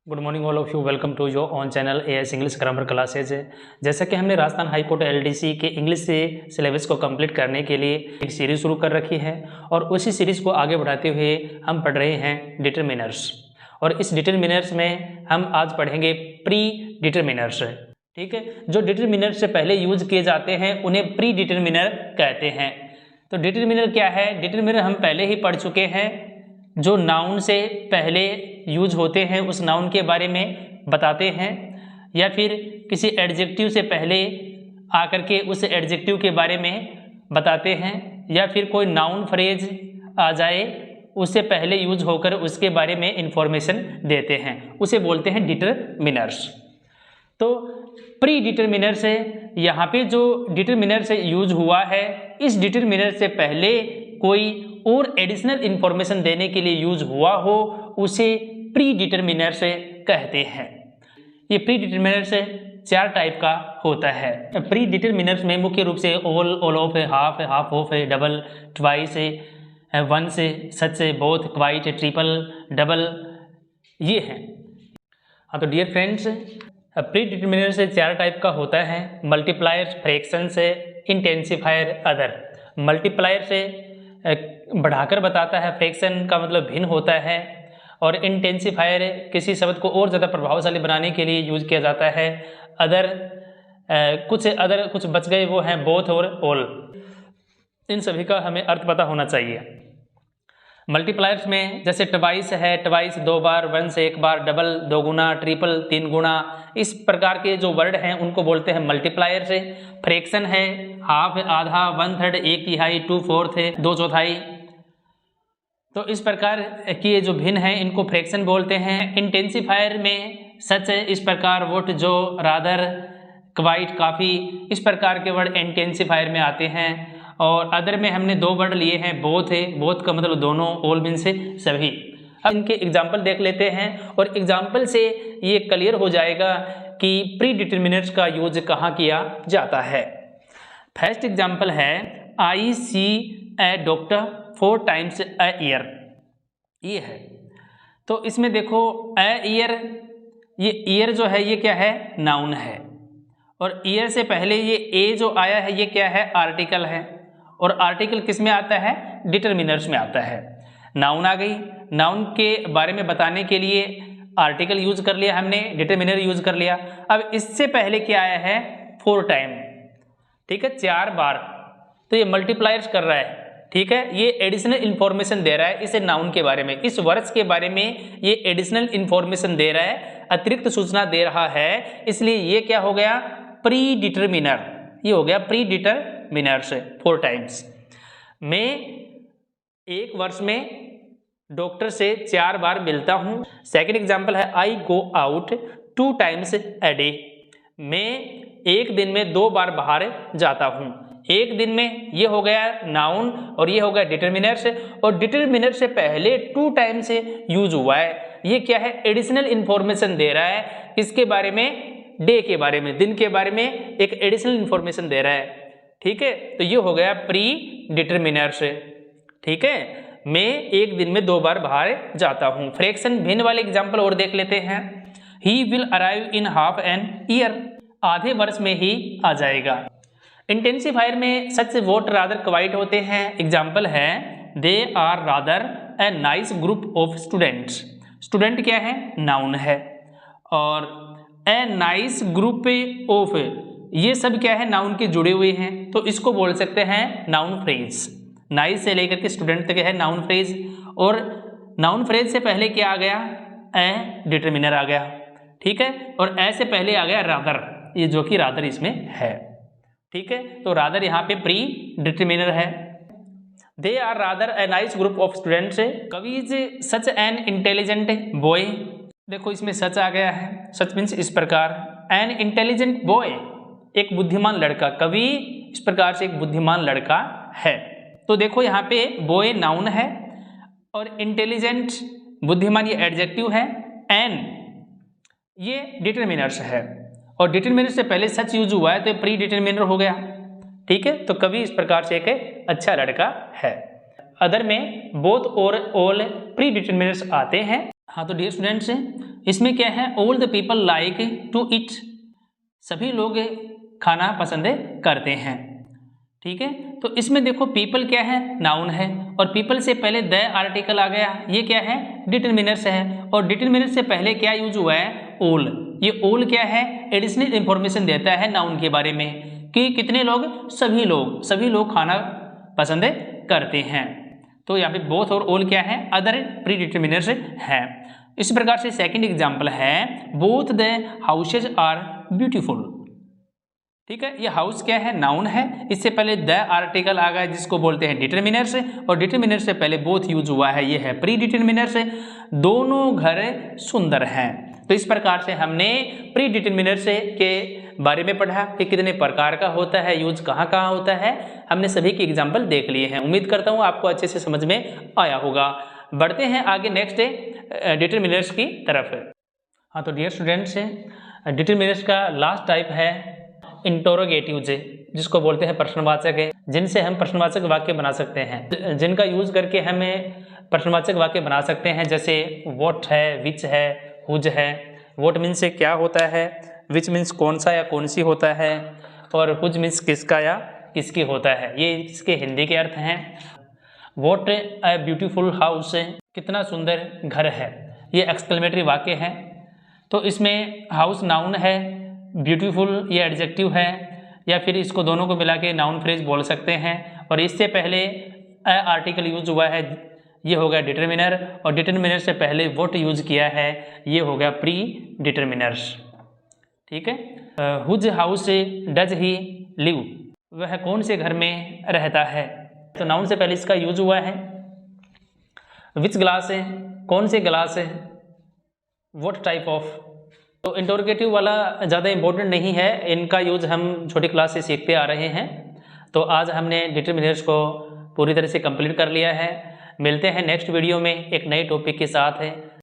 Good morning all of you. Welcome to your own channel AS English grammar classes. जैसा कि हमने Rajasthan high court LDC के English से syllabus को complete करने के लिए एक सीरीज़ शुरू कर रखी है और उसी सीरीज़ को आगे बढ़ाते हुए हम पढ़ रहे हैं डिटरमिनर्स। और इस डिटरमिनर्स में हम आज पढ़ेंगे प्री डिटरमिनर्स। ठीक है, जो डिटरमिनर से पहले यूज किए जाते हैं उन्हें प्री डिटरमिनर कहते हैं। तो डिटरमिनर क्या है? डिटरमिनर हम पहले ही पढ़ चुके हैं, जो नाउन से पहले यूज होते हैं उस नाउन के बारे में बताते हैं, या फिर किसी एडजेक्टिव से पहले आकर के उस एडजेक्टिव के बारे में बताते हैं, या फिर कोई नाउन फ्रेज आ जाए उससे पहले यूज होकर उसके बारे में इंफॉर्मेशन देते हैं, उसे बोलते हैं डिटरमिनर्स। तो प्री डिटरमिनर से यहाँ पे जो डिटरमिनर से यूज हुआ है, इस डिटरमिनर से पहले कोई और एडिशनल इंफॉर्मेशन देने के लिए यूज हुआ हो उसे प्री डिटरमिनर से कहते हैं। ये प्री डिटरमिनर से चार टाइप का होता है। प्री डिटरमिनर्स में मुख्य रूप से ऑल, ऑल ऑफ है, हाफ है, हाफ ऑफ है, डबल, ट्वाइस है, वन से, सच से, बोथ, क्वाइट, ट्रिपल, डबल, ये है। हाँ, तो डियर फ्रेंड्स, प्री डिटरमिनर से चार टाइप का होता है। मल्टीप्लायर, फ्रैक्शन से, इंटेंसिफायर, अदर। मल्टीप्लायर से बढ़ाकर बताता है, फ्रैक्शन का मतलब भिन्न होता है, और इंटेंसिफायर किसी शब्द को और ज़्यादा प्रभावशाली बनाने के लिए यूज किया जाता है। अदर कुछ बच गए, वो हैं बोथ और ऑल। इन सभी का हमें अर्थ पता होना चाहिए। मल्टीप्लायर्स में जैसे ट्वाइस है, ट्वाइस दो बार, वंस एक बार, डबल दो गुना, ट्रिपल तीन गुना, इस प्रकार के जो वर्ड हैं उनको बोलते हैं मल्टीप्लायर से। फ्रैक्शन है, हाफ आधा, वन थर्ड एक तिहाई, टू फोर्थ है दो चौथाई। तो इस प्रकार की जो भिन्न है इनको फ्रैक्शन बोलते हैं। इंटेंसिफायर में सच, इस प्रकार, वुड, जो, रादर, क्वाइट, काफ़ी, इस प्रकार के वर्ड इंटेंसिफायर में आते हैं। और अदर में हमने दो वर्ड लिए हैं, बोथ है, बोथ का मतलब दोनों, ऑल मीन से सभी। अब इनके एग्जाम्पल देख लेते हैं और एग्जाम्पल से ये क्लियर हो जाएगा कि प्री डिटरमिनर्स का यूज कहाँ किया जाता है। फर्स्ट एग्जाम्पल है, आई सी ए डॉक्टर 4 times a year, ये है। तो इसमें देखो ए ईयर, ये ईयर जो है ये क्या है? नाउन है, और ईयर से पहले ये ए जो आया है ये क्या है? आर्टिकल है, और आर्टिकल किस में आता है? डिटरमिनर्स में आता है। नाउन आ गई, नाउन के बारे में बताने के लिए आर्टिकल यूज कर लिया हमने, डिटरमिनर यूज कर लिया। अब इससे पहले क्या आया है? 4 टाइम, ठीक है, 4 बार। तो ये मल्टीप्लायर्स कर रहा है, ठीक है, ये एडिशनल इंफॉर्मेशन दे रहा है इसे नाउन के बारे में, इस वर्ड्स के बारे में ये एडिशनल इंफॉर्मेशन दे रहा है, अतिरिक्त सूचना दे रहा है, इसलिए ये क्या हो गया? प्री डिटरमिनर, ये हो गया प्री डिटरमिनर से 4 टाइम्स। मैं एक वर्ष में डॉक्टर से 4 बार मिलता हूँ। सेकेंड एग्जाम्पल है, आई go out 2 times a day, मैं एक दिन में 2 बार बाहर जाता हूँ। एक दिन में ये हो गया नाउन और ये हो गया डिटरमिनर से, और डिटरमिनर से पहले 2 टाइम से यूज हुआ है। ये क्या है? एडिशनल इंफॉर्मेशन दे रहा है, किसके बारे में? डे के बारे में, दिन के बारे में एक एडिशनल इंफॉर्मेशन दे रहा है, ठीक है। तो ये हो गया प्री डिटरमिनर से, ठीक है, मैं एक दिन में 2 बार बाहर जाता हूँ। फ्रैक्शन भिन्न वाले एग्जाम्पल और देख लेते हैं। He will arrive in half an year, आधे वर्ष में ही आ जाएगा। इंटेंसिफायर में सच, वोट, रादर, क्वाइट होते हैं। एग्जाम्पल है, they are rather a nice group of students. Student क्या है? नाउन है, और ए नाइस ग्रुप ऑफ, ये सब क्या है? नाउन के जुड़े हुए हैं, तो इसको बोल सकते हैं नाउन फ्रेज। नाइस से लेकर के स्टूडेंट तक है नाउन फ्रेज, और नाउन फ्रेज से पहले क्या आ गया? ए डिटरमिनर आ गया, ठीक है, और ए से पहले आ गया रादर, ये जो कि रादर इसमें है, ठीक है। तो रादर यहाँ पे प्री डिटरमिनर है। They are rather a nice group of students, Kavi is such an intelligent boy. देखो इसमें सच आ गया है, सच मीन्स इस प्रकार, एन इंटेलिजेंट बॉय, एक बुद्धिमान लड़का, कवि इस प्रकार से एक बुद्धिमान लड़का है। तो देखो यहाँ पे बॉय नाउन है, और इंटेलिजेंट बुद्धिमान ये एडजेक्टिव है, एन ये डिटरमिनर्स है, और डिटरमिनर से पहले सच यूज हुआ है तो प्री डिटरमिनर हो गया, ठीक है। तो कवि इस प्रकार से एक अच्छा लड़का है। अदर में बोथ और ऑल प्री डिटरमिनर्स आते हैं। हाँ, तो डियर स्टूडेंट्स, इसमें क्या है, all the people like to eat, सभी लोग खाना पसंद करते हैं। ठीक है, तो इसमें देखो पीपल क्या है, नाउन है, और पीपल से पहले द आर्टिकल आ गया, ये क्या है, डिटरमिनर्स है, और डिटरमिनर्स से पहले क्या यूज हुआ है, ऑल। ये ऑल क्या है, एडिशनल इंफॉर्मेशन देता है नाउन के बारे में कि कितने लोग, सभी लोग खाना पसंद करते हैं। तो यहाँ पे बोथ और ऑल क्या है, अदर प्री डिटरमिनर्स है। इस प्रकार से सेकंड एग्जांपल है, both the houses are beautiful. ठीक है, ये हाउस क्या है, नाउन है, इससे पहले द आर्टिकल आ गया जिसको बोलते हैं डिटरमिनर्स, और डिटरमिनर्स से पहले बोथ यूज हुआ है, ये है प्री डिटरमिनर्स। दोनों घर सुंदर हैं। तो इस प्रकार से हमने प्री डिटरमिनर्स के बारे में पढ़ा कि कितने प्रकार का होता है, यूज कहाँ कहाँ होता है, हमने सभी के एग्जाम्पल देख लिए हैं। उम्मीद करता हूँ आपको अच्छे से समझ में आया होगा। बढ़ते हैं आगे नेक्स्ट डिटरमिनर्स की तरफ। हाँ, तो डियर स्टूडेंट्स, डिटरमिनर्स का लास्ट टाइप है इंटरोगेटिव, जिसको बोलते हैं प्रश्नवाचक है, जिनसे हम प्रश्नवाचक वाक्य बना सकते हैं, जिनका यूज करके हमें प्रश्नवाचक वाक्य बना सकते हैं। जैसे व्हाट है, विच है, हुज है। व्हाट मीन्स से क्या होता है, विच मीन्स कौन सा या कौन सी होता है, और हुज मीन्स किसका या किसकी होता है। ये इसके हिंदी के अर्थ हैं। व्हाट ए ब्यूटीफुल हाउस, कितना सुंदर घर है, ये एक्सक्लेमेटरी वाक्य है। तो इसमें हाउस नाउन है, ब्यूटीफुल ये एडजेक्टिव है, या फिर इसको दोनों को मिला के नाउन फ्रेज बोल सकते हैं। और इससे पहले ए आर्टिकल यूज हुआ है, ये हो गया डिटरमिनर, और डिटरमिनर से पहले व्हाट यूज किया है, ये हो गया प्री डिटरमिनर्स। ठीक है, whose house does he live, वह कौन से घर में रहता है। तो नाउन से पहले इसका यूज हुआ है। विच ग्लास है, कौन से ग्लास है। What type of. तो इंटरोगेटिव वाला ज़्यादा इंपॉर्टेंट नहीं है, इनका यूज हम छोटी क्लास से सीखते आ रहे हैं। तो आज हमने डिटरमिनर्स को पूरी तरह से कंप्लीट कर लिया है। मिलते हैं नेक्स्ट वीडियो में एक नए टॉपिक के साथ है।